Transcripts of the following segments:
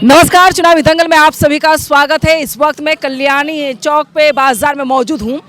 नमस्कार, चुनावी दंगल में आप सभी का स्वागत है। इस वक्त मैं कल्याणी चौक पे बाजार में मौजूद हूँ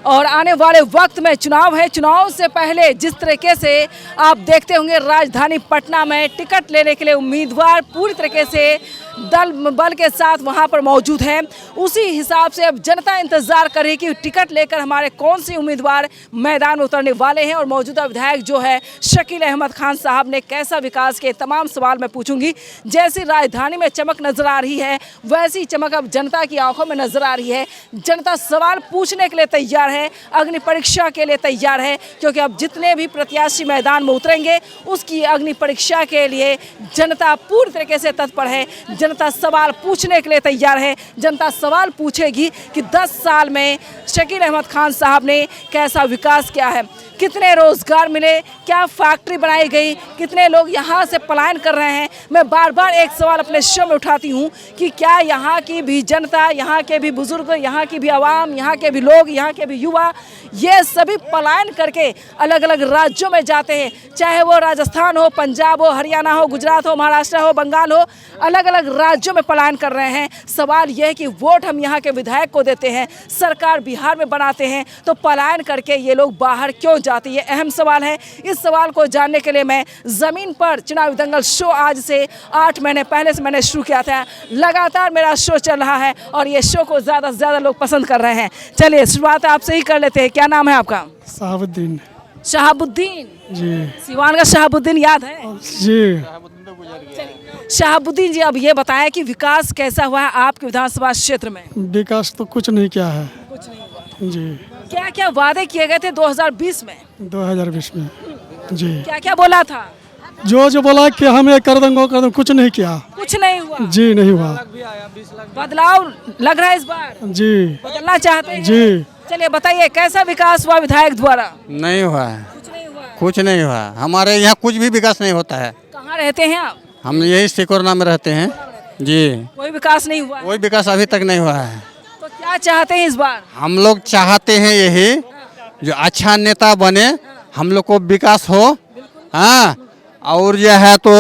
और आने वाले वक्त में चुनाव है। चुनाव से पहले जिस तरीके से आप देखते होंगे राजधानी पटना में टिकट लेने के लिए उम्मीदवार पूरी तरीके से दल बल के साथ वहां पर मौजूद हैं, उसी हिसाब से अब जनता इंतजार कर रही है कि टिकट लेकर हमारे कौन से उम्मीदवार मैदान में उतरने वाले हैं और मौजूदा विधायक जो है शकील अहमद खान साहब ने कैसा विकास के तमाम सवाल मैं पूछूंगी। जैसी राजधानी में चमक नजर आ रही है वैसी चमक अब जनता की आंखों में नजर आ रही है। जनता सवाल पूछने के लिए तैयार है, अग्नि परीक्षा के लिए तैयार है, क्योंकि अब जितने भी प्रत्याशी मैदान में उतरेंगे उसकी अग्नि परीक्षा के लिए जनता पूरी तरीके से तत्पर है। जनता सवाल पूछने के लिए तैयार है। जनता सवाल पूछेगी कि 10 साल में शकील अहमद खान साहब ने कैसा विकास किया है, कितने रोजगार मिले, क्या फैक्ट्री बनाई गई, कितने लोग यहाँ से पलायन कर रहे हैं। मैं बार बार एक सवाल अपने शो में उठाती हूँ कि क्या यहाँ की भी जनता, यहाँ के भी बुजुर्ग, यहाँ की भी आवाम, यहाँ के भी लोग, यहाँ के भी युवा, ये सभी पलायन करके अलग अलग राज्यों में जाते हैं, चाहे वो राजस्थान हो, पंजाब हो, हरियाणा हो, गुजरात हो, महाराष्ट्र हो, बंगाल हो, अलग अलग राज्यों में पलायन कर रहे हैं। सवाल यह है कि वोट हम यहाँ के विधायक को देते हैं, सरकार बिहार में बनाते हैं, तो पलायन करके ये लोग बाहर क्यों जाते हैं, ये अहम सवाल है। इस सवाल को जानने के लिए मैं ज़मीन पर चुनावी दंगल शो आज से 8 महीने पहले से मैंने शुरू किया था। लगातार मेरा शो चल रहा है और ये शो को ज़्यादा से ज़्यादा लोग पसंद कर रहे हैं। चलिए शुरुआत आपसे ही कर लेते हैं। क्या नाम है आपका? शहाबुद्दीन। शहाबुद्दीन जी। सिवान का शहाबुद्दीन याद है जी। शहाबुद्दीन जी, अब ये बताएं कि विकास कैसा हुआ है आपके विधानसभा क्षेत्र में? विकास तो कुछ नहीं किया है। कुछ नहीं हुआ। जी। क्या क्या वादे किए गए थे 2020 में? 2020 में। जी। क्या क्या बोला था? जो बोला कि हम ये कर देंगे, कर देंगे, कुछ नहीं किया। कुछ नहीं हुआ। जी नहीं हुआ। बदलाव लग रहा है इस बार? जी। बदलना चाहते हैं? जी। चलिए बताइए कैसा विकास हुआ विधायक द्वारा? नहीं हुआ है, कुछ नहीं हुआ। कुछ नहीं हुआ। हमारे यहाँ कुछ भी विकास नहीं होता है। कहाँ रहते हैं आप? हम यही सिकोरना में रहते हैं। जी। कोई विकास नहीं हुआ है? कोई विकास अभी तक नहीं हुआ है। तो क्या चाहते हैं इस बार? हम लोग चाहते हैं यही, जो अच्छा नेता बने, हम लोग को विकास हो। हाँ, और यह है तो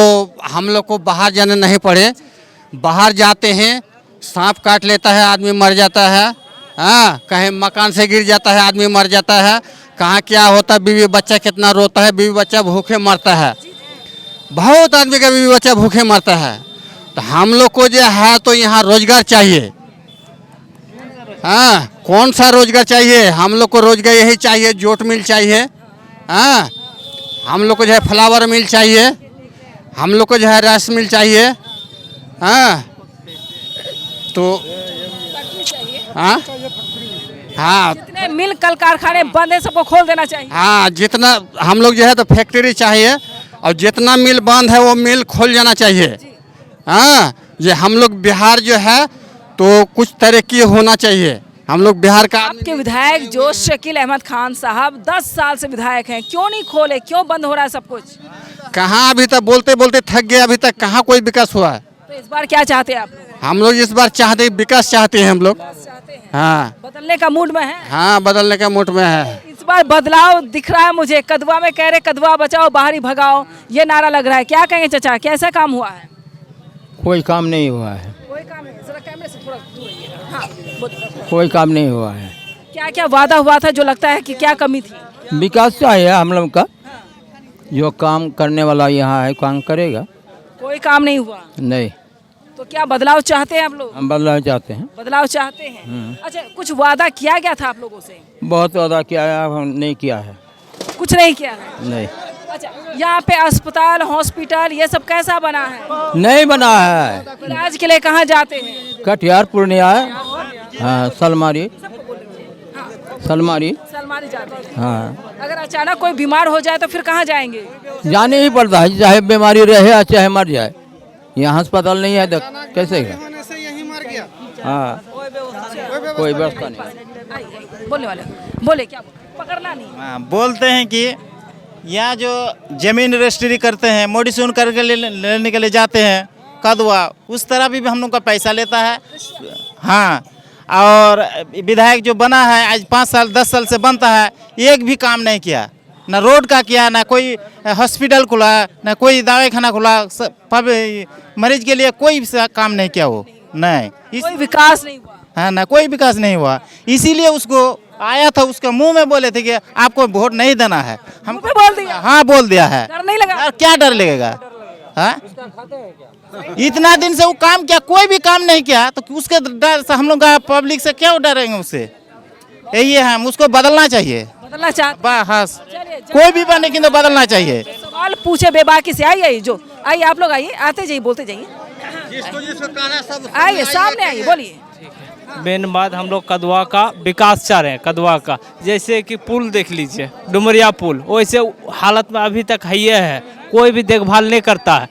हम लोग को बाहर जाने नहीं पड़े। बाहर जाते हैं, सांप काट लेता है, आदमी मर जाता है। हाँ, कहीं मकान से गिर जाता है, आदमी मर जाता है। कहाँ क्या होता है, बीवी बच्चा कितना रोता है, बीवी बच्चा भूखे मरता है। बहुत आदमी का बीवी बच्चा भूखे मरता है। तो हम लोग को जो है तो यहाँ रोजगार चाहिए। हाँ, कौन सा रोजगार चाहिए? हम लोग को रोजगार यही चाहिए, जोट मिल चाहिए। हाँ, हम लोग को जो है फ्लावर मिल चाहिए, हम लोग को जो है राइस मिल चाहिए। हाँ, तो हाँ हाँ जितने मिल कल कारखाने बंद है सबको खोल देना चाहिए। हाँ, जितना हम लोग जो है तो फैक्ट्री चाहिए और जितना मिल बंद है वो मिल खोल जाना चाहिए। हाँ, ये हम लोग बिहार जो है तो कुछ तरक्की होना चाहिए। हम लोग बिहार का आपके विधायक जो शकील अहमद खान साहब 10 साल से विधायक हैं, क्यों नहीं खोले, क्यों बंद हो रहा है सब कुछ? कहाँ अभी तक बोलते बोलते थक गए, अभी तक कहाँ कोई विकास हुआ है। तो इस बार क्या चाहते हैं आप लोग? हम लोग इस बार चाहते विकास चाहते हैं हम लोग। चाहते हैं, हाँ बदलने का मूड में है। हाँ, बदलने का मूड में है। इस बार बदलाव दिख रहा है मुझे। कदवा में कह रहे कदवा बचाओ बाहरी भगाओ, ये नारा लग रहा है। क्या कहेंगे चाचा, कैसा काम हुआ है? कोई काम नहीं हुआ है। कोई काम नहीं। जरा कैमरे से थोड़ा दूर रहिए। हाँ, कोई काम नहीं हुआ है। क्या क्या वादा हुआ था जो लगता है कि क्या कमी थी? विकास चाहिए हम लोग का, जो काम करने वाला यहाँ है काम करेगा। कोई काम नहीं हुआ। नहीं, तो क्या बदलाव चाहते हैं आप लोग? हम बदलाव चाहते हैं। बदलाव चाहते हैं। अच्छा, कुछ वादा किया गया था आप लोगों से? बहुत वादा किया है, हम नहीं किया है। कुछ नहीं किया है। नहीं, अच्छा, यहाँ पे अस्पताल, हॉस्पिटल ये सब कैसा बना है? नहीं बना है। इलाज के लिए कहाँ जाते हैं? कटिहार पूर्णिया है। हाँ, सलमारी सलमारी सलमारी जाते हैं। हाँ, अगर अचानक कोई बीमार हो जाए तो फिर कहाँ जाएंगे? जाने ही पड़ता है, चाहे बीमारी रहे या चाहे मर जाए। यहाँ अस्पताल नहीं है तो कैसे है? हाँ, कोई व्यवस्था नहीं। बोलने वाले बोले क्या पकड़ना नहीं। हाँ, बोलते हैं कि यहाँ जो जमीन रजिस्ट्री करते हैं, मोडिशन करके लेने के लिए जाते हैं कदवा, उस तरह भी हम लोग का पैसा लेता है। हाँ, और विधायक जो बना है आज 5 साल 10 साल से बनता है, एक भी काम नहीं किया। ना रोड का किया, ना कोई हॉस्पिटल खुला, ना कोई दवाई खाना खुला। मरीज के लिए कोई सा काम नहीं किया वो, नहीं कोई विकास नहीं हुआ। हाँ ना, कोई विकास नहीं हुआ। इसीलिए उसको आया था, उसके मुंह में बोले थे कि आपको वोट नहीं देना है। हम मुंह पे बोल दिया? हाँ बोल दिया है। डर नहीं लगा? यार क्या डर लगेगा? हाँ इतना दिन से वो काम किया, कोई भी काम नहीं किया, तो उसके डर से हम लोग पब्लिक से क्या डरेंगे उससे? यही है, हम उसको बदलना चाहिए। बदलना चाहते बस चलिए, कोई भी बने किंतु बदलना चाहिए। सवाल पूछे बेबाकी से। आइए जो आइए, आप लोग आइए, आते जाइए, बोलते जाइए, आइए सामने आइए, बोलिए। मेन बात हम लोग कदवा का विकास चाह रहे हैं। कदवा का जैसे कि पुल देख लीजिए, डुमरिया पुल, वैसे हालत में अभी तक है, कोई भी देखभाल नहीं करता है।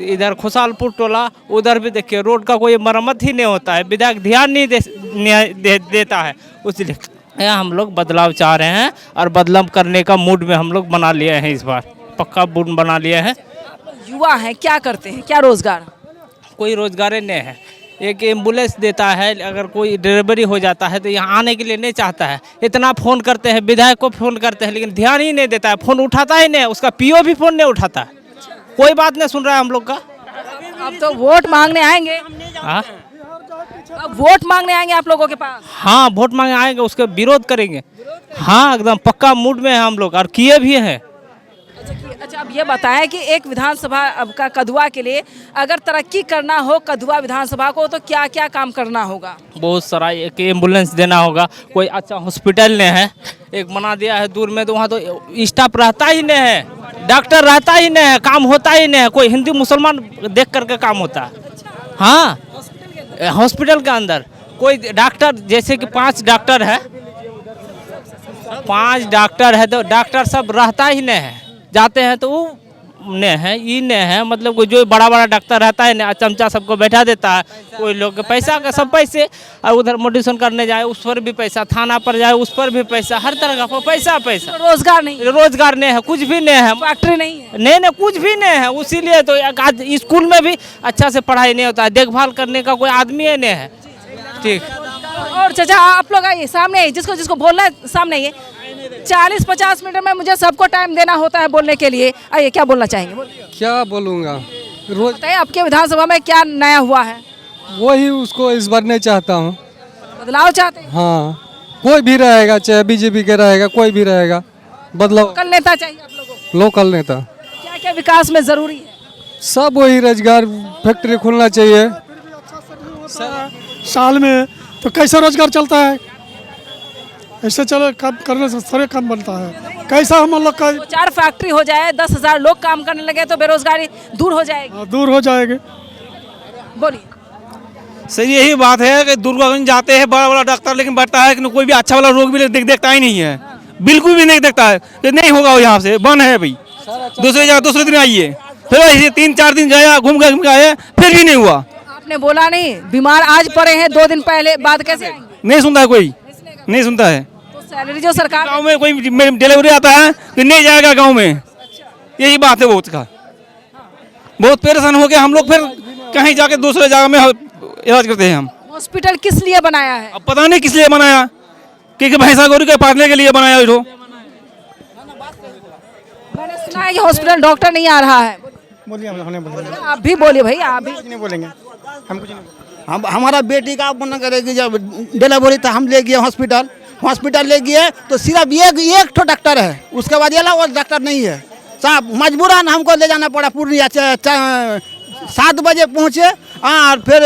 इधर खुशालपुर टोला, उधर भी देखिए रोड का कोई मरम्मत ही नहीं होता है, विधायक ध्यान नहीं देता है। इसलिए हम लोग बदलाव चाह रहे हैं और बदलाव करने का मूड में हम लोग बना लिए हैं, इस बार पक्का मूड बना लिए हैं। युवा हैं, क्या करते हैं, क्या रोजगार? कोई रोजगार नहीं है। एक एम्बुलेंस देता है, अगर कोई डिलीवरी हो जाता है तो यहाँ आने के लिए नहीं चाहता है। इतना फ़ोन करते हैं, विधायक को फ़ोन करते हैं, लेकिन ध्यान ही नहीं देता है, फ़ोन उठाता ही नहीं, उसका पीओ भी फ़ोन नहीं उठाता है, कोई बात नहीं सुन रहा है हम लोग का। अब तो वोट मांगने आएंगे। हाँ अब वोट मांगने आएंगे आप लोगों के पास। हाँ, वोट मांगे आएंगे, उसका विरोध करेंगे। हाँ एकदम पक्का मूड में है हम लोग, और किए भी हैं। अच्छा, अब ये बताएं कि एक विधानसभा अब का कदवा के लिए अगर तरक्की करना हो कदवा विधानसभा को, तो क्या क्या काम करना होगा? बहुत सारा, एक एम्बुलेंस देना होगा, कोई अच्छा हॉस्पिटल नहीं है, एक बना दिया है दूर में, तो वहाँ तो स्टाफ रहता ही नहीं है, डॉक्टर रहता ही नहीं है, काम होता ही नहीं है, कोई हिंदू मुसलमान देख करके काम होता है। हाँ हॉस्पिटल के अंदर कोई डॉक्टर, जैसे कि 5 डॉक्टर है, 5 डॉक्टर है, तो डॉक्टर सब रहता ही नहीं है, जाते हैं तो वो नहीं है, ये नहीं है, मतलब कोई जो बड़ा बड़ा डॉक्टर रहता है ना, चमचा सबको बैठा देता है, कोई लोग के पैसा का सब पैसे, और उधर मोडिशन करने जाए उस पर भी पैसा, थाना पर जाए उस पर भी पैसा, हर तरह का पैसा पैसा। रोजगार नहीं, रोजगार नहीं है, कुछ भी नहीं है, फैक्ट्री नहीं है, नहीं कुछ भी नहीं है। उसीलिए तो आज स्कूल में भी अच्छा से पढ़ाई नहीं होता है, देखभाल करने का कोई आदमी ही नहीं है। ठीक। और चाचा आप लोग आइए, सामने आइए, जिसको जिसको बोलना है सामने आइए। 40-50 मिनट में मुझे सबको टाइम देना होता है बोलने के लिए। आइए, क्या बोलना चाहेंगे? बोलिए। क्या बोलूँगा, रोज बताइए आपके विधानसभा में क्या नया हुआ है? वही उसको इस बार नहीं चाहता हूँ। बदलाव चाहते हैं? हाँ, कोई भी रहेगा, चाहे बीजेपी का रहेगा, कोई भी रहेगा, बदलाव। कल नेता चाहिए आप लोगों को? लोकल नेता। क्या क्या विकास में जरूरी है? सब वही रोजगार, फैक्ट्री खुलना चाहिए साल में, तो कैसा रोजगार चलता है? ऐसे चलो काम करने से सारे काम बनता है। कैसा हम लोग का 4 फैक्ट्री हो जाए, 10,000 लोग काम करने लगे, तो बेरोजगारी दूर हो जाएगी। दूर हो जाएगी। बोलिए। सर यही बात है कि दुर्गागंज जाते हैं बड़ा बड़ा डॉक्टर, लेकिन बैठता है कि कोई भी अच्छा वाला रोग भी देखता ही नहीं है, बिल्कुल भी नहीं देखता है कि नहीं होगा, यहाँ से बंद है भाई, दूसरे जगह दूसरे दिन आइए, फिर ऐसे 3-4 दिन गया, घूम के आए, फिर भी नहीं हुआ। आपने बोला नहीं, बीमार आज पड़े हैं, 2 दिन पहले, बाद कैसे आएंगे? नहीं सुनता है कोई, नहीं सुनता है। तो सैलरी जो सरकार गांव में कोई डिलीवरी आता है कि नहीं जाएगा गांव में, यही बात है बहुत का। बहुत परेशान हो गए हम लोग, फिर कहीं जाके दूसरे जगह में इलाज करते हैं हम। हॉस्पिटल किस लिए बनाया है? अब पता नहीं किस लिए बनाया, क्योंकि भैंसा गोरू के पालने के लिए बनाया। मैंने सुना है कि हॉस्पिटल डॉक्टर नहीं आ रहा है। बोलिए, आप भी बोलिए भाई, आप भी। नहीं बोलेंगे, हम कुछ नहीं। हम हमारा बेटी का मना करेगी, जब डिलीवरी था हम ले गए हॉस्पिटल ले गए तो सिर्फ एक ठो डॉक्टर है, उसके बाद ये और डॉक्टर नहीं है साहब। मजबूरन हमको ले जाना पड़ा पूर्णिया, 7 बजे पहुँचे और फिर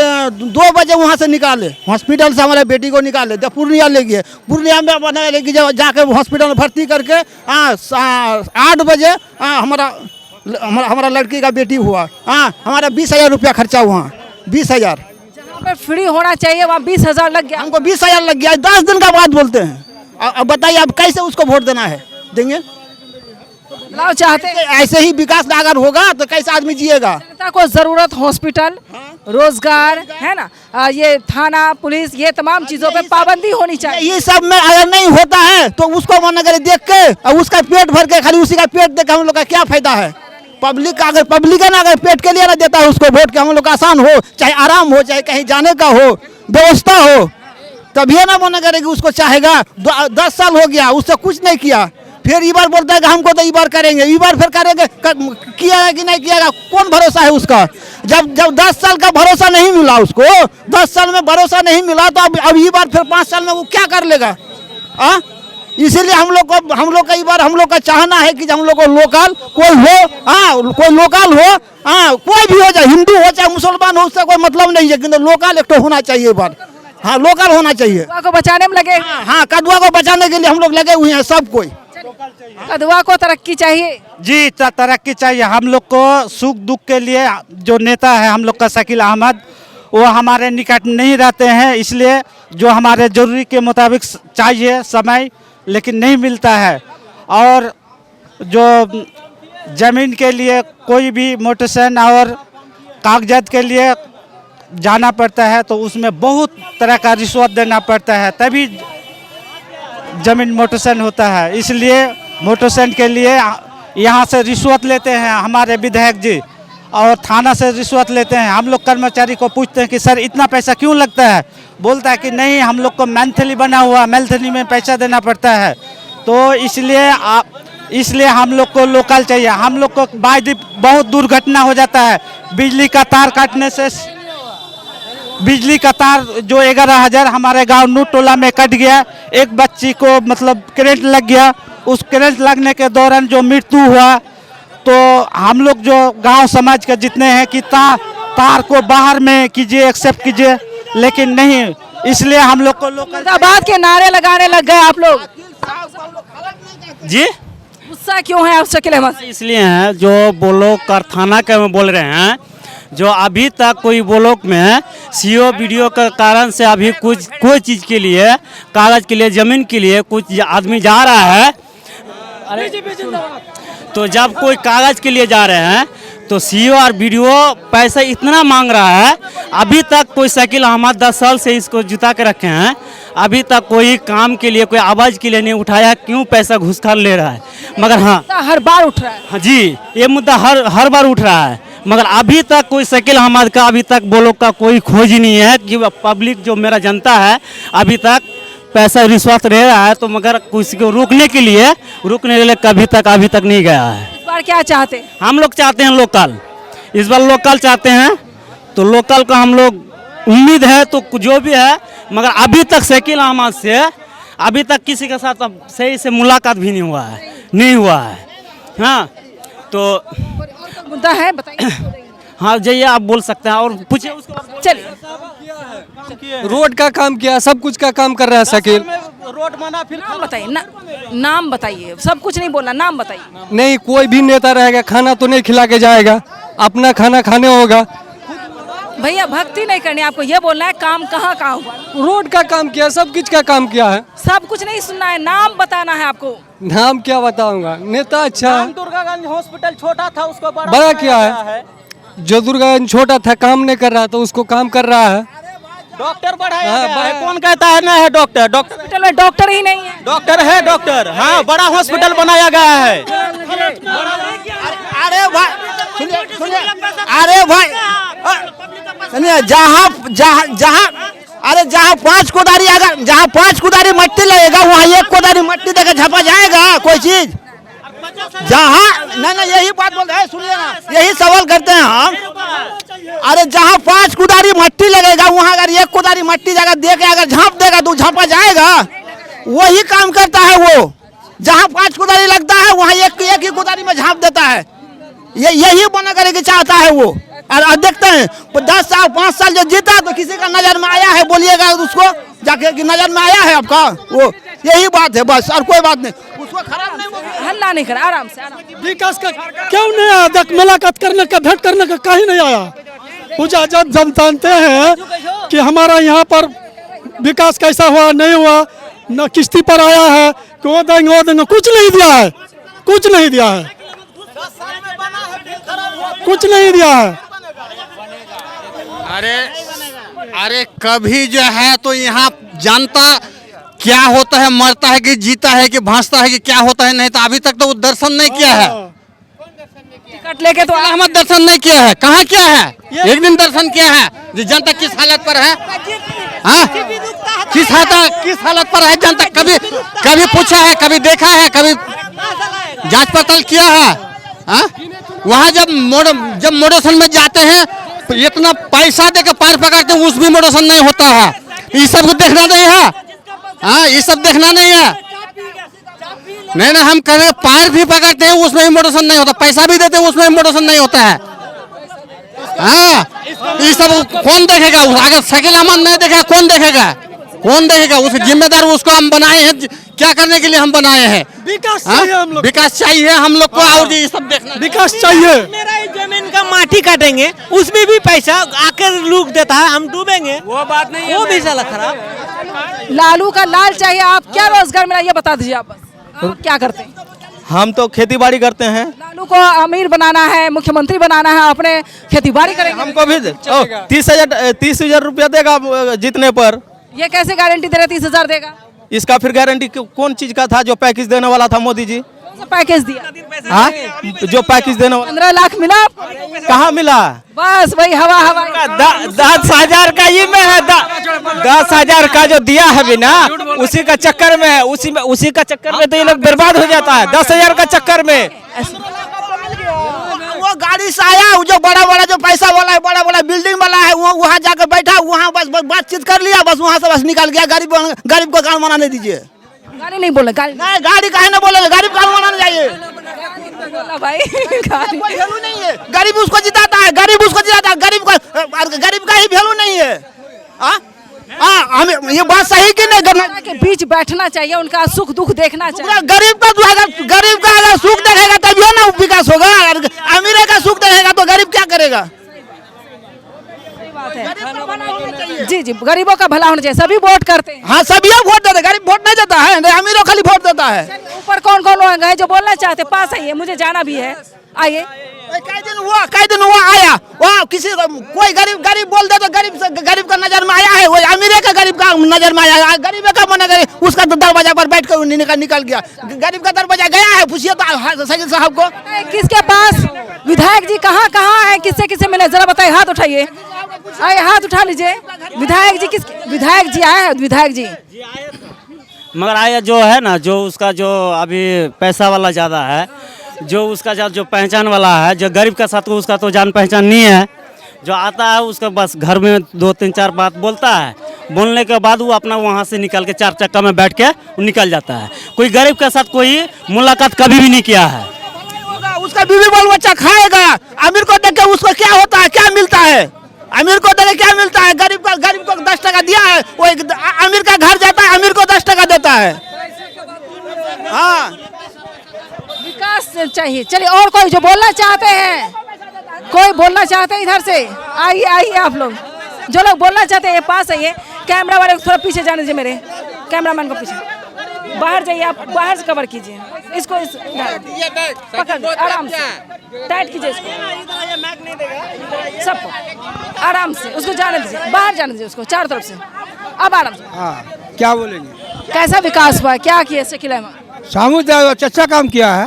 2 बजे वहाँ से निकाले, हॉस्पिटल से हमारे बेटी को निकाले, जब पूर्णिया ले गए, पूर्णिया में बना लेके जाके हॉस्पिटल में भर्ती करके 8 बजे हमारा लड़की का बेटी हुआ। हमारा 20,000 रुपया खर्चा हुआ, 20,000। जहाँ पर फ्री होना चाहिए वहाँ 20,000 लग गया। हमको 20,000 लग गया, 10 दिन का बाद बोलते हैं। अब बताइए अब कैसे उसको वोट देना है, देंगे? बदलाव चाहते हैं। ऐसे ही विकास अगर होगा तो कैसे आदमी जिएगा? जनता को जरूरत हॉस्पिटल, रोजगार है ना, ये थाना पुलिस, ये तमाम चीजों पे पाबंदी होनी चाहिए। ये सब में अगर नहीं होता है तो उसको मन अगर देख के और उसका पेट भर के, खाली उसी का पेट देख के हम लोग का क्या फायदा है? पब्लिक है ना, अगर पेट के लिए ना देता है उसको वोट, के हम लोग आसान हो, चाहे आराम हो, चाहे कहीं जाने का हो, व्यवस्था हो, तभी ना मन करेगी उसको चाहेगा। 10 साल हो गया, उससे कुछ नहीं किया, फिर ई बार बोलता है कि हमको तो ई बार करेंगे, ई बार फिर करेंगे, किया है कि नहीं किया, कौन भरोसा है उसका? जब 10 साल का भरोसा नहीं मिला उसको, 10 साल में भरोसा नहीं मिला तो अब ई बार फिर 5 साल में वो क्या कर लेगा? इसीलिए हम लोग कई बार हम लोग का चाहना है कि हम लोग को लोकल कोई हो, कोई लोकल हो, कोई भी हो जाए, हिंदू हो चाहे मुसलमान हो, उससे कोई मतलब नहीं है, किंतु लोकल एक तो होना चाहिए बार। हाँ, लोकल होना चाहिए। कदुआ को बचाने में लगे। हाँ, कदुआ को बचाने के लिए हम लोग लगे हुए हैं सब कोई। कदुआ को तरक्की चाहिए जी, तरक्की चाहिए। हम लोग को सुख दुख के लिए जो नेता है हम लोग का शकील अहमद, वो हमारे निकट नहीं रहते हैं, इसलिए जो हमारे जरूरी के मुताबिक चाहिए समय, लेकिन नहीं मिलता है। और जो ज़मीन के लिए कोई भी मोटेशन और कागजात के लिए जाना पड़ता है तो उसमें बहुत तरह का रिश्वत देना पड़ता है, तभी ज़मीन मोटेशन होता है। इसलिए मोटेशन के लिए यहाँ से रिश्वत लेते हैं हमारे विधायक जी, और थाना से रिश्वत लेते हैं। हम लोग कर्मचारी को पूछते हैं कि सर इतना पैसा क्यों लगता है? बोलता है कि नहीं, हम लोग को मंथली बना हुआ, मंथली में पैसा देना पड़ता है, तो इसलिए हम लोग को लोकल चाहिए। हम लोग को बहुत दुर्घटना हो जाता है, बिजली का तार काटने से। बिजली का तार जो 11,000 हमारे गांव नूर टोला में कट गया, एक बच्ची को मतलब करंट लग गया, उस करंट लगने के दौरान जो मृत्यु हुआ, तो हम लोग जो गांव समाज के जितने हैं कि तार को बाहर में कीजिए, एक्सेप्ट कीजिए, लेकिन नहीं, इसलिए हम लोग को लोकल मुर्दाबाद के नारे लगाने लग गए आप लोग। जी। गुस्सा क्यों है आप शकील अहमद? इसलिए हैं जो वो लोग कारखाना के में बोल रहे हैं, जो अभी तक कोई वो लोग में सीओ वीडियो के कारण से अभी कोई चीज़ के लिए, कागज के लिए, ज़मीन के लिए कुछ आदमी जा रहा है, तो जब कोई कागज के लिए जा रहे हैं तो सीओ और वीडियो पैसा इतना मांग रहा है। अभी तक कोई शकील अहमद 10 साल से इसको जुटा के रखे हैं, अभी तक कोई काम के लिए, कोई आवाज़ के लिए नहीं उठाया। क्यों पैसा घुसखोर ले रहा है? मगर हाँ, हर बार उठ रहा है। हाँ जी, ये मुद्दा हर बार उठ रहा है, मगर अभी तक कोई शकील अहमद का अभी तक वो लोग का कोई खोज ही नहीं है कि पब्लिक जो मेरा जनता है अभी तक पैसा रिश्वत रह रहा है, तो मगर किसी को रोकने के लिए अभी तक नहीं गया है। इस बार क्या चाहते? हम लोग चाहते हैं लोकल, इस बार लोकल चाहते हैं, तो लोकल का हम लोग उम्मीद है तो जो भी है, मगर अभी तक शकील अहमद से अभी तक किसी के साथ सही से मुलाकात भी नहीं हुआ है। हाँ, तो मुद्दा है, बताइए। हाँ, जाइए आप बोल सकते हैं और पूछिए उसके बाद। चलिए, रोड का काम किया, सब कुछ का काम कर रहा है शकील। रोड बना, फिर नाम बताइए, नाम बताइए, सब कुछ नहीं बोलना, नाम बताइए। नहीं, कोई भी नेता रहेगा खाना तो नहीं खिला के जाएगा, अपना खाना खाने होगा। भैया भक्ति नहीं करनी, आपको ये बोलना है काम कहाँ हुआ। रोड का काम किया, सब कुछ का काम किया है। सब कुछ नहीं सुनना है, नाम बताना है आपको। नाम क्या बताऊंगा? नेता अच्छा है। दुर्गागंज हॉस्पिटल छोटा था, उसको बड़ा किया है। जो दुर्गागंज छोटा था, काम नहीं कर रहा, तो उसको काम कर रहा है। डॉक्टर बढ़ाया गया है। कौन कहता है ना है डॉक्टर? हॉस्पिटल में डॉक्टर ही नहीं है। डॉक्टर है, डॉक्टर। हाँ, बड़ा हॉस्पिटल बनाया गया है। अरे भाई सुनिए, अरे भाई सुनिए, जहाँ 5 कोदारी, अगर जहाँ 5 कोदारी मट्टी लगेगा वहाँ 1 कोदारी मट्टी देकर झपा जाएगा कोई चीज? जहाँ नहीं, यही बात बोल रहे हैं, सुनिए ना, यही सवाल करते हैं हम। अरे जहाँ 5 कुदारी मट्टी लगेगा वहाँ अगर 1 कुदारी मट्टी जगह दे के अगर झाँप देगा तो झाँपा जाएगा? वही काम करता है वो। जहाँ 5 कुदारी लगता है वहाँ एक ही कुदारी में झाँप देता है। यही बना करके चाहता है वो। और देखते हैं 10 साल 5 साल जो जीता तो किसी का नजर में आया है, बोलिएगा उसको जाके कि नजर में आया है आपका? वो यही बात है बस, और कोई बात नहीं। उसको खराब नहीं, हल्ला नहीं कर, आराम से। विकास का क्यों नहीं आया? देख, मुलाकात करने का, भेंट करने का कहीं नहीं आया। पूजा जब जानते हैं कि हमारा यहाँ पर विकास कैसा हुआ नहीं हुआ, न किश्ती पर आया है, वो देंगे, कुछ नहीं दिया है, कुछ नहीं दिया है, कुछ नहीं दिया है। अरे कभी जो है तो यहाँ जानता क्या होता है, मरता है कि जीता है कि भांसता है कि क्या होता है, नहीं तो अभी तक तो वो दर्शन नहीं किया है। टिकट लेके तो अहमद दर्शन नहीं किया है, कहाँ किया है? एक दिन दर्शन किया है, जो जनता किस हालत पर है। हाँ, किस हालत पर है जनता? कभी पूछा है, कभी देखा है, कभी जांच पड़ताल किया है? हाँ? वहाँ जब मोडोसन में जाते हैं तो इतना पैसा देकर पार पकड़ते हैं, उस भी मोडोसन नहीं होता है। ये सब को देखना नहीं है। हाँ, ये सब देखना नहीं है। नहीं ना, हम कह रहे पार भी पकड़ते हैं उसमें भी मोडोसन नहीं होता, पैसा भी देते हैं उसमें भी मोडोसन नहीं होता है। हाँ, ये सब कौन देखेगा? अगर शकील अहमद नहीं देखेगा कौन देखेगा? कौन देखेगा? उसके जिम्मेदार उसको हम बनाए हैं, क्या करने के लिए हम बनाए हैं? विकास चाहिए हम लोग, विकास चाहिए हम लोग को, और ये सब देखना विकास चाहिए। मेरा ही जमीन का माटी काटेंगे, उसमें भी पैसा आकर लूट देता है, हम डूबेंगे। वो बात नहीं है, वो भी साला खराब। लालू का लाल चाहिए। आप क्या रोजगार मिला ये बता दीजिए आप बस। आप क्या करते हैं? हम तो खेती बाड़ी करते हैं। लालू को अमीर बनाना है, मुख्यमंत्री बनाना है, अपने खेती बाड़ी करेंगे। हमको भी 30,000 रुपया देगा जीतने पर। ये कैसे गारंटी दे रहे 30,000 देगा? इसका फिर गारंटी कौन चीज का था? जो पैकेज देने वाला था मोदी जी। कौन सा पैकेज दिया? हाँ, जो पैकेज देने वाला 15 लाख मिला आपको? कहाँ मिला? बस वही हवा 10,000 का ये में है। 10,000 का जो दिया है बिना, उसी का चक्कर में उसी का चक्कर में तो ये लोग बर्बाद हो जाता है। 10,000 का चक्कर में वो गाड़ी से आया, जो बड़ा बड़ा जो पैसा वाला है, बड़ा बड़ा बिल्डिंग वाला है, वो वहाँ जाकर बैठा, वहाँ बस बातचीत कर लिया, बस वहाँ से बस निकल गया। गरीब को गाड़ी मनाने दीजिए। गाड़ी नहीं बोले, गाड़ी नहीं, गाड़ी काहे ना बोलेंगे? गरीब गाड़ी मनाने जाइए। बोला भाई गाड़ी कोई वैल्यू नहीं है। गरीब उसको जिताता है, गरीब उसको जिताता है। गरीब का ही वैल्यू नहीं है। हम ये बात सही कि नहीं? करना के बीच बैठना चाहिए, उनका सुख दुख देखना चाहिए। गरीब का अगर सुख देखेगा तभी ना विकास होगा। अमीर का सुख देखेगा तो गरीब क्या करेगा? जी जी, गरीबों का भला होना चाहिए। सभी वोट करते हैं। हाँ, सभी वोट देते, गरीब वोट नहीं देता है, अमीरों खाली वोट देता है। ऊपर कौन कौन लोग हैं जो बोलना चाहते? पास आइए, मुझे जाना भी है। आइए। कई दिन हुआ आया, वहाँ किसी कोई गरीब बोल दे तो गरीब का नजर में आया है, वो अमीर का गरीब का नजर में आया है। गरीब का मन है, उसका तो दरवाजा पर बैठ कर निकल गया। गरीब का दरवाजा गया है, पूछिए तो शकील साहब को। किसके पास विधायक जी कहाँ है? किससे मिले जरा बताइए। हाथ उठाइए, आइए हाथ उठा लीजिए। विधायक जी आए हैं? विधायक जी मगर आया जो है ना, जो उसका जो अभी पैसा वाला ज़्यादा है, जो उसका जो पहचान वाला है, जो गरीब का साथ उसका तो जान पहचान नहीं है। जो आता है उसका बस घर में 2-3-4 बात बोलता है, बोलने के बाद वो अपना वहाँ से निकल के 4 चक्का में बैठ के निकल जाता है। कोई गरीब के साथ कोई मुलाकात कभी भी नहीं किया है। उसका बीवी बाल बच्चा खाएगा। अमीर को देख के उसको क्या होता है, क्या मिलता है? अमीर को देख के क्या मिलता है? गरीब को 10 टका दिया है, वो अमीर का घर जाता है, अमीर को 10 टका देता है। हाँ, विकास चाहिए। चलिए, और कोई जो बोलना चाहते हैं? कोई बोलना चाहते हैं? इधर से आइए आप लोग, जो लोग बोलना चाहते हैं पास आइए। कैमरा वाले को थोड़ा पीछे जाने दीजिए, मेरे कैमरामैन को पीछे। बाहर जाइए, आप बाहर से कवर कीजिए इसको। पकड़ आराम से, टाइट कीजिए इसको, सबको आराम से। उसको जाने दीजिए, बाहर जाने दीजिए उसको, चारों तरफ से। अब आराम से। हाँ, क्या बोलेंगे? कैसा विकास हुआ? क्या किया शकील अहमद? सामुदायिक अच्छा काम किया है।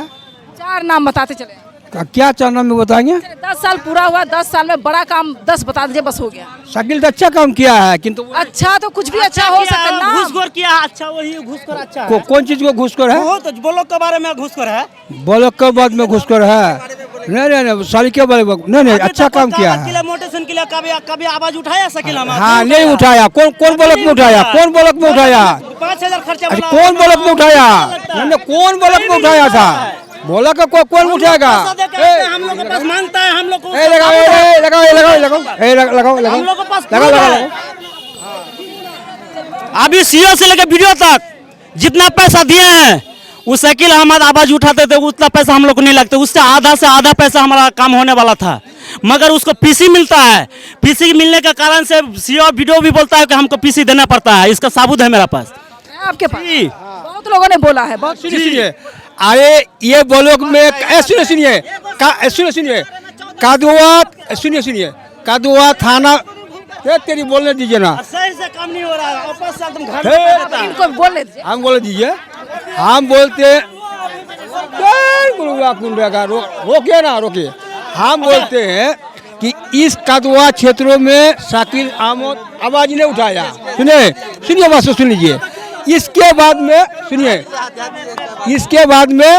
4 नाम बताते चले। क्या चरणों में बताएंगे? 10 साल पूरा हुआ, 10 साल में बड़ा काम 10 बता दीजिए, बस हो गया। शकील तो अच्छा काम किया है, किंतु अच्छा तो कुछ भी अच्छा हो सकता है। घूसखोर किया अच्छा, वही घूसखोर अच्छा है। कौन चीज को घूसखोर है? तो ब्लॉक के बारे में घूसखोर है। ब्लॉक के बाद में घूसखोर है? नहीं, साली के बारे में नहीं, अच्छा काम किया है। मोटेशन के लिए कभी आवाज उठाया शकील अहमद? हाँ, नहीं उठाया। कौन ब्लॉक में उठाया? कौन ब्लॉक में उठाया? 5,000 खर्चा। कौन ब्लॉक में उठाया? कौन ब्लॉक में उठाया था? बोला का कौन उठाएगा? हम लोग के पास मांगता है, हम लोग को लगाओ। अभी सीओ से लेकर वीडियो तक जितना पैसा दिए हैं, वो शकील अहमद आवाज उठाते थे, उतना पैसा हम लोग को नहीं लगता। उससे आधा से आधा पैसा हमारा काम होने वाला था, मगर उसको पीसी मिलता है। पीसी मिलने के कारण से सीओ वीडियो भी बोलता है कि हमको पीसी देना पड़ता है। इसका सबूत है मेरे पास। आपके पास बहुत लोगों ने बोला है। बहुत सुनिए, अरे ये ब्लॉक में सुनिए कादुआ थाना। तेरी बोलने दीजिए ना, सही से काम नहीं हो रहा है। वापस से एकदम घर में इनको बोलने दीजिए। हम बोले दीजिए, हम बोलते रोकिए ना, रोकिए। हम बोलते हैं कि इस कदवा क्षेत्रों में शाकिल अहमद आवाज नहीं उठाया। सुनिए बात सुन लीजिए। इसके बाद में सुनिए, इसके बाद में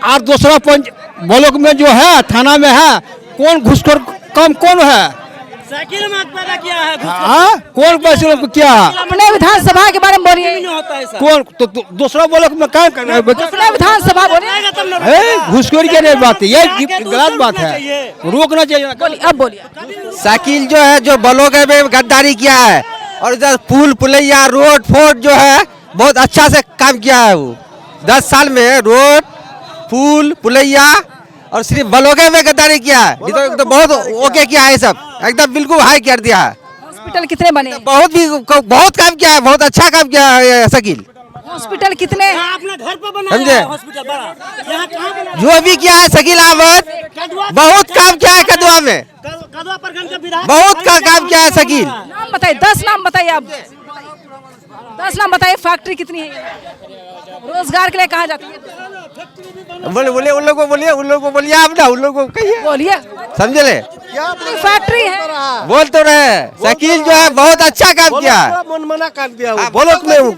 और दूसरा पंच ब्लॉक में जो है थाना में है, कौन घुसखोर कम कौन है? साइकिल में पैदा किया है, हाँ, कौन पैसे किया? अपने विधानसभा के बारे में बोलिए। कौन तो दूसरा ब्लॉक में काम कर रहा है? अपने विधानसभा बोलिए। घुसखोरी की नहीं बात है, ये गलत बात है, रोकना चाहिए। बोलिए, अब बोलिए। साइकिल जो है जो ब्लॉक में गद्दारी किया है और इधर पुल पुलैया रोड फोर्ट जो है बहुत अच्छा से काम किया है। वो 10 साल में रोड पुल पुलैया और सिर्फ ब्लॉक में गद्दारी किया है। इधर तो बहुत ओके किया है, सब एकदम बिल्कुल हाई कर दिया है। हॉस्पिटल कितने बने? बहुत काम किया है, बहुत अच्छा काम किया है साइकिल। हॉस्पिटल कितने? अपने घर पे बनाया समझे? है हॉस्पिटल बड़ा, यहाँ कहाँ बना? जो भी किया है साइकिल अहमद बहुत काम किया है कदवा में, कदवा प्रखंड का विधायक बहुत काम किया है साइकिल। नाम बताइए, 10 नाम बताइए आप। 10 नाम बताइए। फैक्ट्री कितनी है? रोजगार के लिए कहाँ जाती है? बोले उन लोगों को बोलिए आप ना, उन लोगों को कहिए, बोलिए। समझे ले? फैक्ट्री है। बोल तो रहे साइकिल जो है बहुत अच्छा काम किया है। मन मना कर दिया वो ब्लॉक में, वो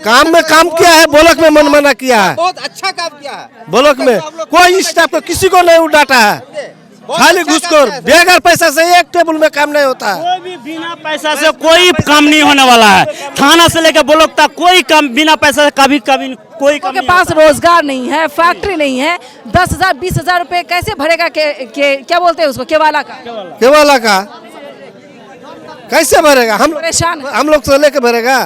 काम में काम किया है, ब्लॉक में मन मना किया है। बहुत अच्छा काम किया है ब्लॉक में कोई स्टाफ को किसी को नहीं डांटा है, खाली घुसखोर बेगर पैसा से एक टेबल में काम नहीं होता है। कोई भी बिना पैसा से कोई काम नहीं होने वाला है। थाना से लेकर ब्लॉक तक कोई काम बिना पैसा से कभी कोई काम के पास रोजगार नहीं है, फैक्ट्री नहीं है, 10,000 20,000 रुपए कैसे भरेगा? क्या बोलते हैं उसको, केवाला का कैसे भरेगा? परेशान है। हम लोग से लेके भरेगा,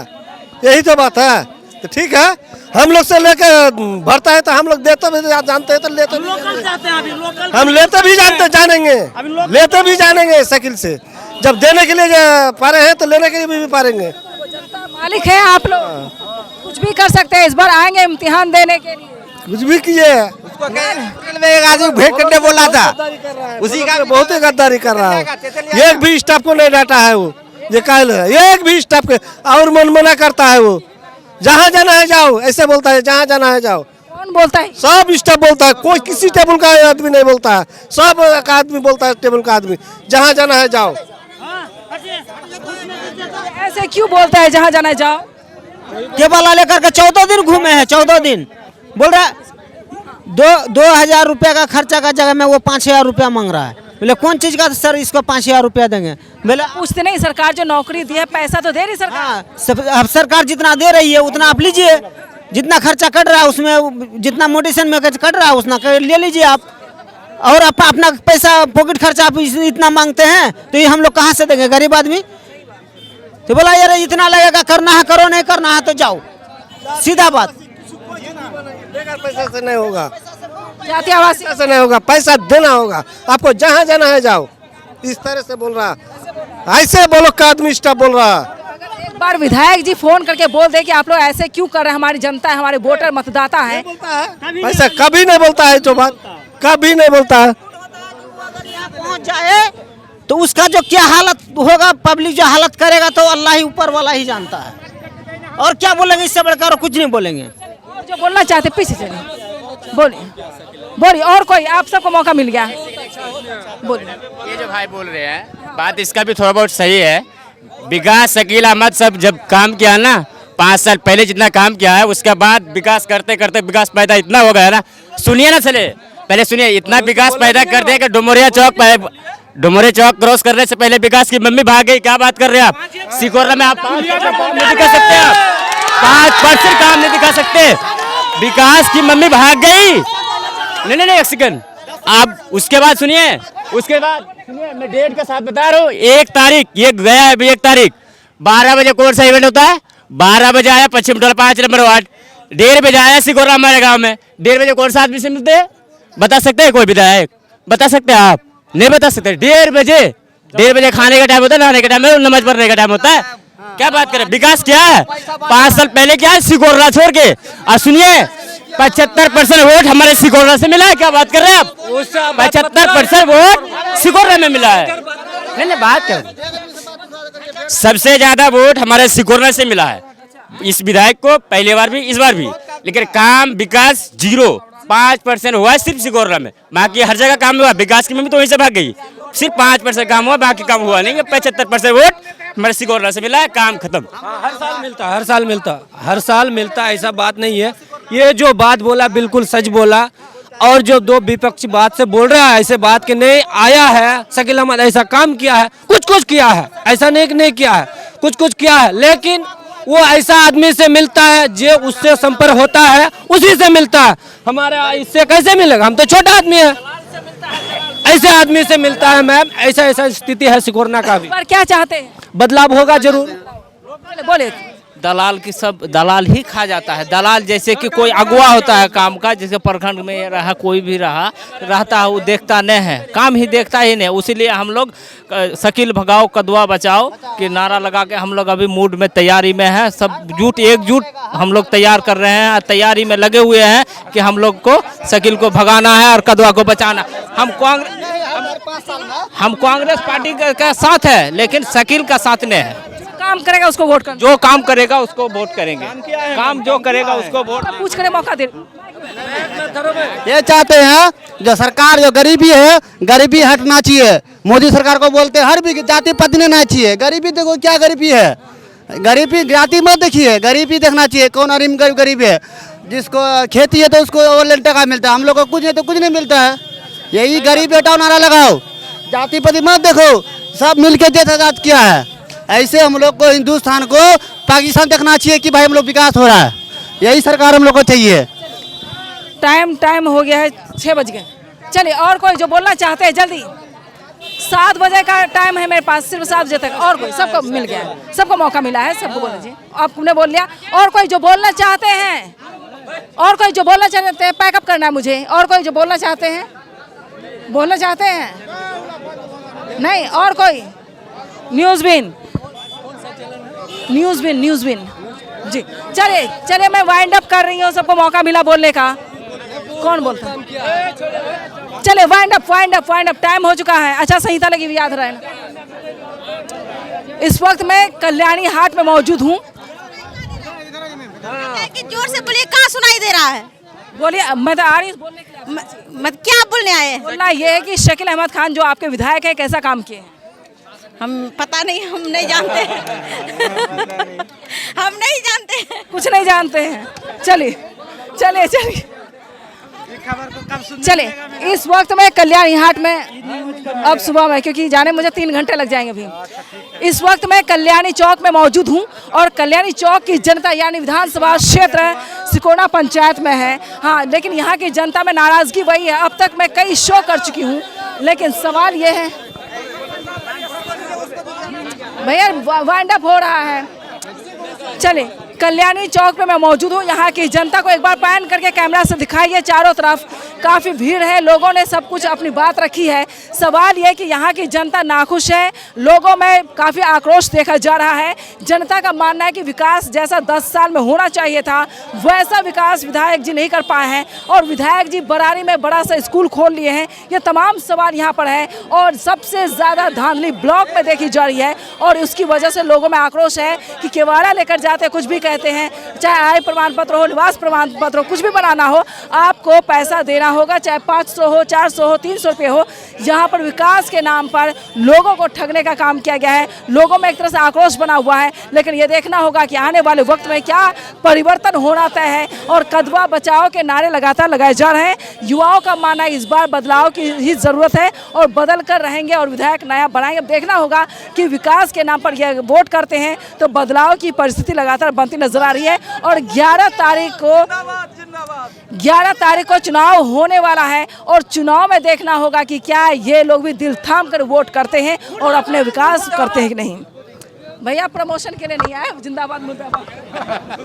यही तो बात है। तो ठीक है, हम लोग से लेके भरता है तो हम लोग देते भी जानते हैं, तो लेते भी हम लेते भी जानेंगे, लेते भी जानेंगे साइकिल से। जब देने के लिए पा रहे हैं तो लेने के लिए भी पारेंगे। मालिक है आप लोग, कुछ भी कर सकते हैं। इस बार आएंगे इम्तिहान देने के लिए, कुछ भी किए। एक आदमी भेंट करने बोला था, उसी का बहुत ही गद्दारी कर रहा है। एक भी स्टाफ को नहीं डांटा है वो, ये कायल है। एक भी स्टाफ के और मन मना करता है वो, जहाँ जाना है जाओ ऐसे बोलता है, जहाँ जाना है जाओ। कौन बोलता है? सब स्टाफ बोलता है, कोई किसी टेबल का आदमी नहीं बोलता है, सब का आदमी बोलता है, टेबल का आदमी जहाँ जाना है जाओ। ऐसे क्यों बोलता है जहाँ जाना है जाओ? केवल लेकर के 14 दिन घूमे हैं, 14 दिन बोल रहा है 2,000 रुपया का खर्चा का जगह में वो 5,000 रुपया मांग रहा है। बोले कौन चीज का सर इसको 5,000 रुपया देंगे? बोले पूछते नहीं, सरकार जो नौकरी दी है पैसा तो दे रही सरकार। हाँ, अब सरकार जितना दे रही है उतना आप लीजिए, जितना खर्चा कट रहा है उसमें, जितना मोटिवेशन में कट रहा है उतना ले लीजिए आप। और अपना पैसा पॉकेट खर्चा आप इतना मांगते हैं तो ये हम लोग कहाँ से देंगे गरीब आदमी? तो बोला यार इतना लगेगा, करना है करो, नहीं करना है तो जाओ, सीधा बात। पैसा से नहीं होगा, जाति आवासीय पैसा से नहीं होगा, पैसा देना होगा आपको, जहाँ जाना है जाओ। इस तरह से बोल रहा, ऐसे बोलो का आदमी स्टाफ बोल रहा। एक बार विधायक जी फोन करके बोल दे कि आप लोग ऐसे क्यों कर रहे हैं, हमारी जनता है, हमारे वोटर मतदाता है। पैसा कभी नहीं बोलता है, जो बात कभी नहीं बोलता है। पहुंच जाए तो उसका जो क्या हालत होगा, पब्लिक जो हालत करेगा तो अल्लाह ही ऊपर वाला ही जानता है। और क्या बोलेंगे इससे बढ़कर, कुछ नहीं बोलेंगे। जो बोलना चाहते पीछे चलिए, बोलिए। और कोई, आप सबको मौका मिल गया, बोलिए। ये जो भाई बोल रहे हैं बात इसका भी थोड़ा बहुत सही है। विकास शकील अहमद सब जब काम किया ना, 5 साल पहले जितना काम किया है उसके बाद विकास करते करते विकास पैदा इतना हो गया ना। सुनिए ना, चले पहले सुनिए, इतना विकास पैदा कर दिया कि डुमरिया चौक क्रॉस करने से पहले विकास की मम्मी भाग गई। क्या बात कर रहे हैं आप? सिकोरा में आप 5% काम नहीं दिखा सकते, आप 5% काम नहीं दिखा सकते। विकास की मम्मी भाग गई। नहीं एक सेकंड, आप उसके बाद सुनिए, मैं डेट का साथ बता रहा हूँ। 1 तारीख, ये गया है अभी 1 तारीख, 12 बजे कौन सा इवेंट होता है? 12 बजे आया पश्चिम टोला 5 नंबर वार्ड, 1:30 बजे आया सिकोरा हमारे गाँव में। 1:30 बजे कौन सा आदमी से मिलते हैं? बता सकते हैं कोई विधायक? बता सकते हैं आप? नहीं बता सकते। 1:30 बजे खाने का टाइम होता है, नहाने का टाइम है, नमाज पढ़ने का टाइम होता है। क्या बात करें? विकास क्या है? 5 साल पहले क्या है सिकोरा छोड़ के। और सुनिए, 75% वोट हमारे सिकोरा से मिला है। क्या बात कर रहे हैं आप? 75% वोट सिकोरा में मिला है। नहीं बात कर, सबसे ज्यादा वोट हमारे सिकोरा से मिला है इस विधायक को, पहली बार भी इस बार भी। लेकिन काम विकास 0, 5% हुआ है सिर्फ सिकोरा में, बाकी हर जगह काम हुआ। विकास की मम्मी तो वहीं से भाग गई, सिर्फ 5% काम हुआ, बाकी काम हुआ नहीं। 75% वोट हमारे सिकोड़ा से मिला है, काम खत्म। हर साल मिलता, हर साल मिलता, ऐसा बात नहीं है। ये जो बात बोला बिल्कुल सच बोला, और जो दो विपक्षी बात से बोल रहा है, ऐसे बात के नहीं आया है। शकील अहमद ऐसा काम किया है, कुछ किया है, ऐसा नहीं किया है, कुछ किया है, लेकिन वो ऐसा आदमी से मिलता है जो उससे संपर्क होता है, उसी से मिलता है। हमारे इससे कैसे मिलेगा, हम तो छोटा आदमी है, ऐसे आदमी से मिलता है मैम। ऐसा स्थिति है सिकोरना का भी। पर क्या चाहते हैं? बदलाव होगा जरूर। बोले दलाल की सब दलाल ही खा जाता है। दलाल जैसे कि कोई अगुआ होता है काम का, जैसे प्रखंड में रहा कोई भी रहता है, वो देखता नहीं है, काम ही देखता ही नहीं। उसीलिए हम लोग शकील भगाओ कदवा बचाओ कि नारा लगा के हम लोग अभी मूड में तैयारी में है। सब एकजुट हम लोग तैयार कर रहे हैं, तैयारी में लगे हुए हैं कि हम लोग को शकील को भगाना है और कदवा को बचाना। हम कांग्रेस पार्टी का साथ है, लेकिन शकील का साथ नहीं है। काम करेगा उसको वोट करना, जो काम करेगा उसको वोट करेंगे, काम जो करेगा उसको वोट। पूछ करे मौका दे। ये चाहते हैं जो सरकार जो गरीबी है, गरीबी हटना चाहिए। मोदी सरकार को बोलते हैं हर भी जाति पति नहीं चाहिए। गरीबी देखो क्या गरीबी है, गरीबी जाति मत देखिए, गरीबी देखना चाहिए। कौन अरीम गरीब है, जिसको खेती है तो उसको ऑनलाइन टका मिलता है, हम लोग को कुछ नहीं तो कुछ नहीं मिलता है। यही गरीब हटाओ नारा लगाओ, जाति पति मत देखो, सब मिलकर जैसा किया है। ऐसे हम लोग को हिंदुस्तान को पाकिस्तान देखना चाहिए कि भाई हम लोग विकास हो रहा है। यही सरकार हम लोग को चाहिए। टाइम हो गया है, 6 बज गए। चलिए और कोई जो बोलना चाहते हैं जल्दी, 7 बजे का टाइम है मेरे पास, सिर्फ 7 बजे तक। और कोई, सबको मिल गया है, सबको मौका मिला है, सबको बोल दीजिए। आपने बोल लिया। और कोई जो बोलना चाहते हैं, और कोई जो बोलना चाहते हैं, पैकअप करना है मुझे। और कोई जो बोलना चाहते हैं, बोलना चाहते हैं? नहीं। और कोई? न्यूज़ बिन जी। चलिए मैं वाइंड अप कर रही हूँ, सबको मौका मिला बोलने का। कौन बोलता है? चलिए वाइंड अप, टाइम हो चुका है। अच्छा संहिता लगी हुई याद रहे। इस वक्त मैं कल्याणी हाट में मौजूद हूँ। जोर से बोलिए, कहाँ सुनाई दे रहा है? बोलिए। मैं तो आ रही हूँ बोलने के लिए। मत क्या बोलने आए? बोलना ये है कि शकील अहमद खान जो आपके विधायक है, कैसा काम किए? हम पता नहीं, हम नहीं जानते हम नहीं जानते, कुछ नहीं जानते हैं। चलिए चलिए इस वक्त मैं कल्याणी हाट में, अब सुबह में, क्योंकि जाने मुझे 3 घंटे लग जाएंगे अभी। इस वक्त मैं कल्याणी चौक में मौजूद हूं और कल्याणी चौक की जनता यानी विधानसभा क्षेत्र सिकोड़ा पंचायत में है। हाँ, लेकिन यहाँ की जनता में नाराजगी वही है। अब तक मैं कई शो कर चुकी हूँ, लेकिन सवाल ये है भैया, वाइंड अप हो रहा है। चले कल्याणी चौक पे मैं मौजूद हूँ। यहाँ की जनता को एक बार पैन करके कैमरा से दिखाइए, चारों तरफ काफ़ी भीड़ है, लोगों ने सब कुछ अपनी बात रखी है। सवाल ये कि यहाँ की जनता नाखुश है, लोगों में काफ़ी आक्रोश देखा जा रहा है। जनता का मानना है कि विकास जैसा 10 साल में होना चाहिए था, वैसा विकास विधायक जी नहीं कर पाए हैं, और विधायक जी बरारी में बड़ा सा स्कूल खोल लिए हैं। ये तमाम सवाल यहाँ पर है, और सबसे ज़्यादा धांधली ब्लॉक में देखी जा रही है, और उसकी वजह से लोगों में आक्रोश है कि केवाड़ा लेकर जाते कुछ भी कहते हैं, चाहे आय प्रमाण पत्र हो, निवास प्रमाण पत्र हो, कुछ भी बनाना हो, आपको पैसा देना होगा, चाहे 500 हो, 400 हो, 300 रुपये हो। यहाँ पर विकास के नाम पर लोगों को ठगने का काम किया गया है। लोगों में एक तरह से आक्रोश बना हुआ है, लेकिन ये देखना होगा कि आने वाले वक्त में क्या परिवर्तन होना तय है। और कदवा बचाओ के नारे लगातार लगाए जा रहे हैं। युवाओं का मानना है इस बार बदलाव की ही ज़रूरत है, और बदल कर रहेंगे और विधायक नया बनाएंगे। अब देखना होगा कि विकास के नाम पर यह वोट करते हैं तो बदलाव की परिस्थिति लगातार बनती नजर आ रही है। और 11 तारीख को चुनाव होने वाला है, और चुनाव में देखना होगा कि क्या ये लोग भी दिल थाम कर वोट करते हैं और अपने विकास करते हैं कि नहीं। भैया प्रमोशन के लिए नहीं आए, जिंदाबाद मुर्दाबाद।